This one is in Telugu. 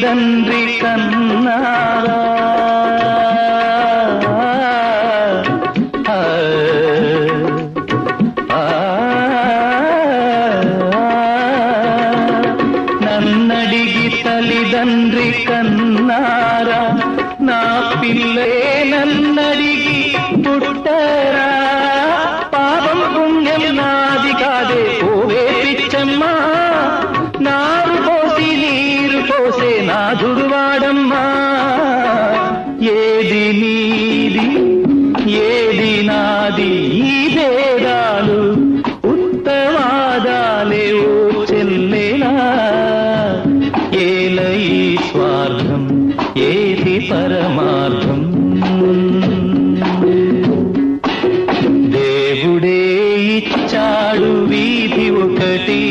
తల్లిదండ్రి కన్నారా నన్నడిగి తల్లిదండ్రి కన్నారా నా పిల్లే నన్నడిగి పుట్టరా పాపం పుణ్యం నాది కాదే ఓవే పిచ్చమ్మా నారు పోసి నీరు పోసే నాథుడు వాడమ్మా ఏది నీది ఏది నాది ఈ భేదాలు ఉత్తవాదాలే ఓ చెల్లెలా ఏల ఈ స్వార్థం ఏది పరమార్థం దేవుడే ఇచ్చాడు వీధి ఒకటి